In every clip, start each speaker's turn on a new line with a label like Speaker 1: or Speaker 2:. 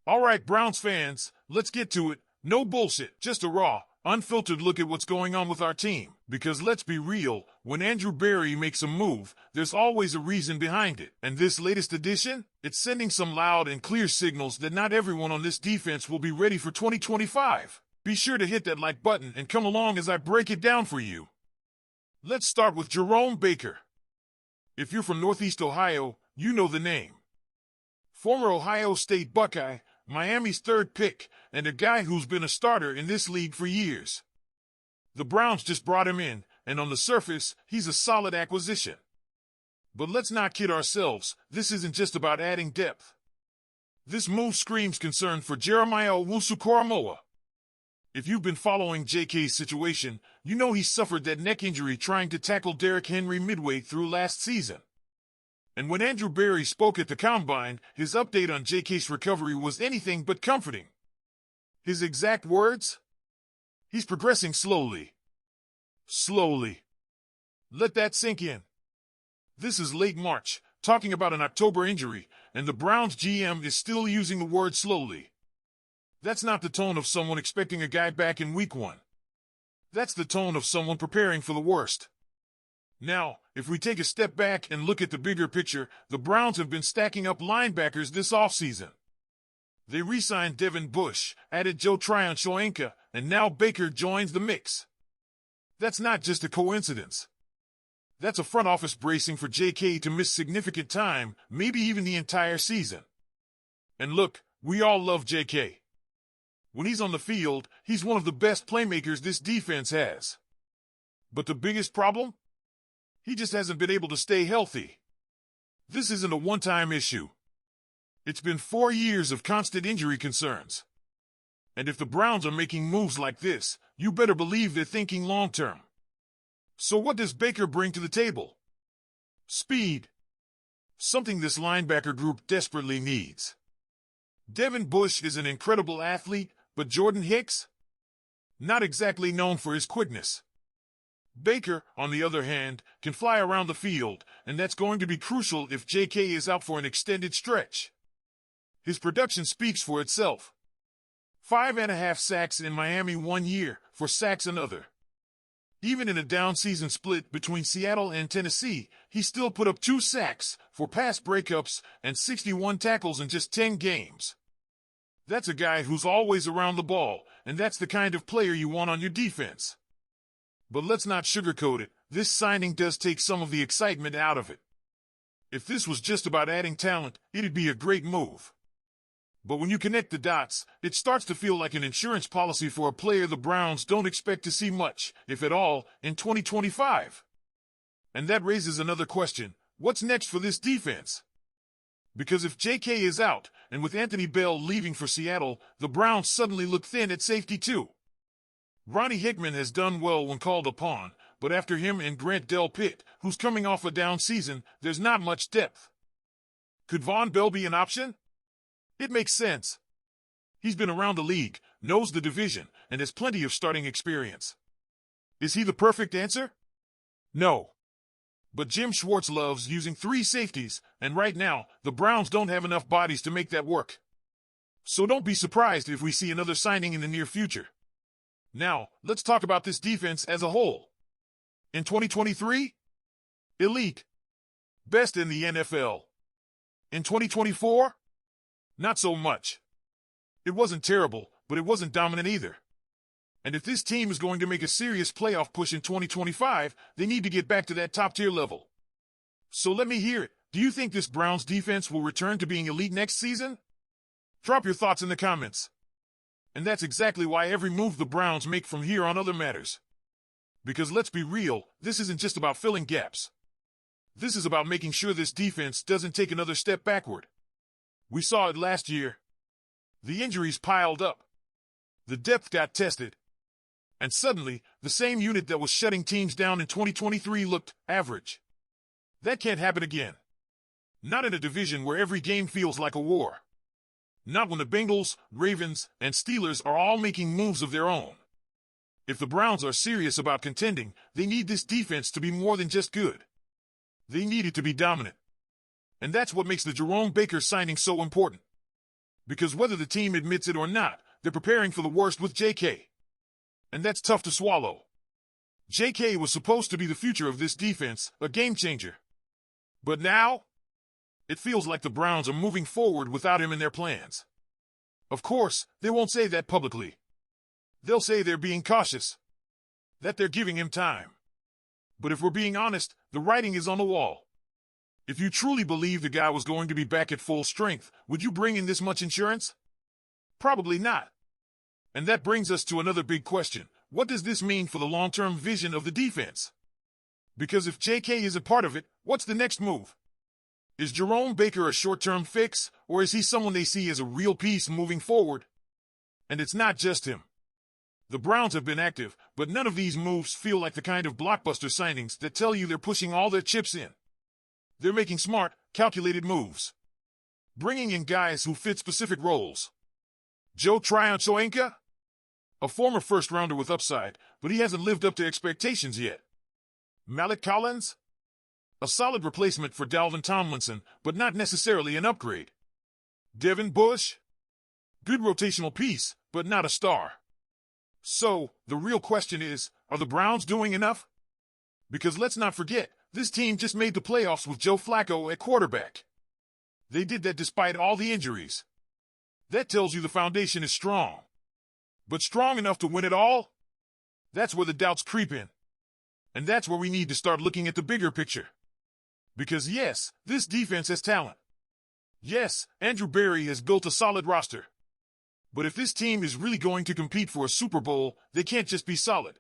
Speaker 1: All right, Browns fans, let's get to it. No bullshit, just a raw, unfiltered look at what's going on with our team. Because let's be real, when Andrew Berry makes a move, there's always a reason behind it. And this latest addition, it's sending some loud and clear signals that not everyone on this defense will be ready for 2025. Be sure to hit that like button and come along as I break it down for you. Let's start with Jerome Baker. If you're from Northeast Ohio, you know the name. Former Ohio State Buckeye, Miami's third pick, and a guy who's been a starter in this league for years. The Browns just brought him in, and on the surface, he's a solid acquisition. But let's not kid ourselves, this isn't just about adding depth. This move screams concern for Jeremiah Owusu-Koramoah. If you've been following JK's situation, you know he suffered that neck injury trying to tackle Derrick Henry midway through last season. And when Andrew Berry spoke at the Combine, his update on JK's recovery was anything but comforting. His exact words? He's progressing slowly. Slowly. Let that sink in. This is late March, talking about an October injury, and the Browns GM is still using the word slowly. That's not the tone of someone expecting a guy back in week 1. That's the tone of someone preparing for the worst. Now, if we take a step back and look at the bigger picture, the Browns have been stacking up linebackers this offseason. They re-signed Devin Bush, added Joe Tryon-Shoyinka, and now Baker joins the mix. That's not just a coincidence. That's a front office bracing for JK to miss significant time, maybe even the entire season. And look, we all love JK. When he's on the field, he's one of the best playmakers this defense has. But the biggest problem? He just hasn't been able to stay healthy. This isn't a one-time issue. It's been 4 years of constant injury concerns. And if the Browns are making moves like this, you better believe they're thinking long-term. So what does Baker bring to the table? Speed. Something this linebacker group desperately needs. Devin Bush is an incredible athlete, but Jordan Hicks? Not exactly known for his quickness. Baker, on the other hand, can fly around the field, and that's going to be crucial if JK is out for an extended stretch. His production speaks for itself. 5.5 sacks in Miami 1 year, 4 sacks another. Even in a down season split between Seattle and Tennessee, he still put up 2 sacks, 4 pass breakups, and 61 tackles in just 10 games. That's a guy who's always around the ball, and that's the kind of player you want on your defense. But let's not sugarcoat it, this signing does take some of the excitement out of it. If this was just about adding talent, it'd be a great move. But when you connect the dots, it starts to feel like an insurance policy for a player the Browns don't expect to see much, if at all, in 2025. And that raises another question, what's next for this defense? Because if JK is out, and with Anthony Bell leaving for Seattle, the Browns suddenly look thin at safety too. Ronnie Hickman has done well when called upon, but after him and Grant Delpit, who's coming off a down season, there's not much depth. Could Von Bell be an option? It makes sense. He's been around the league, knows the division, and has plenty of starting experience. Is he the perfect answer? No. But Jim Schwartz loves using 3 safeties, and right now, the Browns don't have enough bodies to make that work. So don't be surprised if we see another signing in the near future. Now, let's talk about this defense as a whole. In 2023? Elite. Best in the NFL. In 2024? Not so much. It wasn't terrible, but it wasn't dominant either. And if this team is going to make a serious playoff push in 2025, they need to get back to that top-tier level. So let me hear it. Do you think this Browns defense will return to being elite next season? Drop your thoughts in the comments. And that's exactly why every move the Browns make from here on other matters. Because let's be real, this isn't just about filling gaps. This is about making sure this defense doesn't take another step backward. We saw it last year. The injuries piled up. The depth got tested. And suddenly, the same unit that was shutting teams down in 2023 looked average. That can't happen again. Not in a division where every game feels like a war. Not when the Bengals, Ravens, and Steelers are all making moves of their own. If the Browns are serious about contending, they need this defense to be more than just good. They need it to be dominant. And that's what makes the Jerome Baker signing so important. Because whether the team admits it or not, they're preparing for the worst with JK. And that's tough to swallow. JK was supposed to be the future of this defense, a game changer. But now, it feels like the Browns are moving forward without him in their plans. Of course, they won't say that publicly. They'll say they're being cautious, that they're giving him time. But if we're being honest, the writing is on the wall. If you truly believe the guy was going to be back at full strength, would you bring in this much insurance? Probably not. And that brings us to another big question. What does this mean for the long-term vision of the defense? Because if JK is a part of it, what's the next move? Is Jerome Baker a short-term fix, or is he someone they see as a real piece moving forward? And it's not just him. The Browns have been active, but none of these moves feel like the kind of blockbuster signings that tell you they're pushing all their chips in. They're making smart, calculated moves. Bringing in guys who fit specific roles. Joe Tryon-Shoyinka? A former first-rounder with upside, but he hasn't lived up to expectations yet. Malik Collins? A solid replacement for Dalvin Tomlinson, but not necessarily an upgrade. Devin Bush? Good rotational piece, but not a star. So, the real question is, are the Browns doing enough? Because let's not forget, this team just made the playoffs with Joe Flacco at quarterback. They did that despite all the injuries. That tells you the foundation is strong. But strong enough to win it all? That's where the doubts creep in. And that's where we need to start looking at the bigger picture. Because yes, this defense has talent. Yes, Andrew Berry has built a solid roster. But if this team is really going to compete for a Super Bowl, they can't just be solid.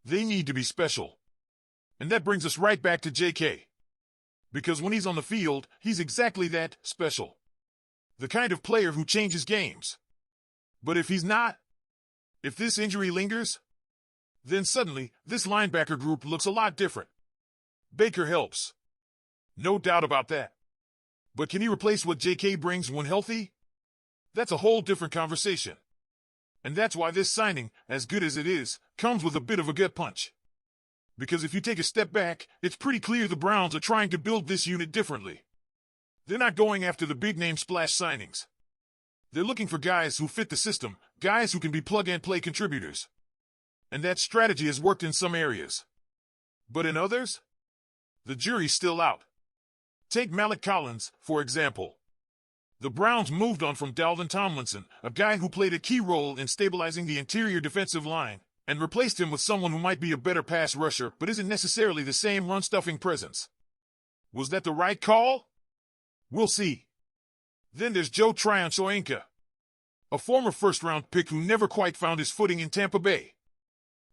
Speaker 1: They need to be special. And that brings us right back to JK. Because when he's on the field, he's exactly that, special. The kind of player who changes games. But if he's not, if this injury lingers, then suddenly, this linebacker group looks a lot different. Baker helps. No doubt about that. But can he replace what JK brings when healthy? That's a whole different conversation. And that's why this signing, as good as it is, comes with a bit of a gut punch. Because if you take a step back, it's pretty clear the Browns are trying to build this unit differently. They're not going after the big-name splash signings. They're looking for guys who fit the system, guys who can be plug-and-play contributors. And that strategy has worked in some areas. But in others, the jury's still out. Take Malik Collins, for example. The Browns moved on from Dalvin Tomlinson, a guy who played a key role in stabilizing the interior defensive line, and replaced him with someone who might be a better pass rusher but isn't necessarily the same run-stuffing presence. Was that the right call? We'll see. Then there's Joe Tryon-Shoyinka, a former first-round pick who never quite found his footing in Tampa Bay.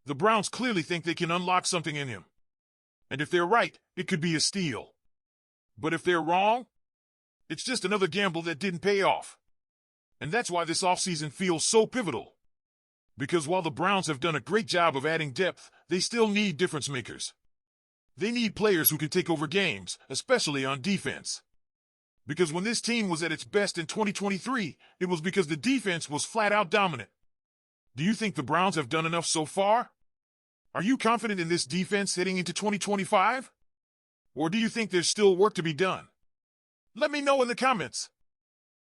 Speaker 1: The Browns clearly think they can unlock something in him. And if they're right, it could be a steal. But if they're wrong, it's just another gamble that didn't pay off. And that's why this offseason feels so pivotal. Because while the Browns have done a great job of adding depth, they still need difference makers. They need players who can take over games, especially on defense. Because when this team was at its best in 2023, it was because the defense was flat-out dominant. Do you think the Browns have done enough so far? Are you confident in this defense heading into 2025? Or do you think there's still work to be done? Let me know in the comments.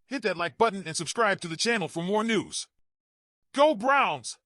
Speaker 1: Hit that like button and subscribe to the channel for more news. Go Browns!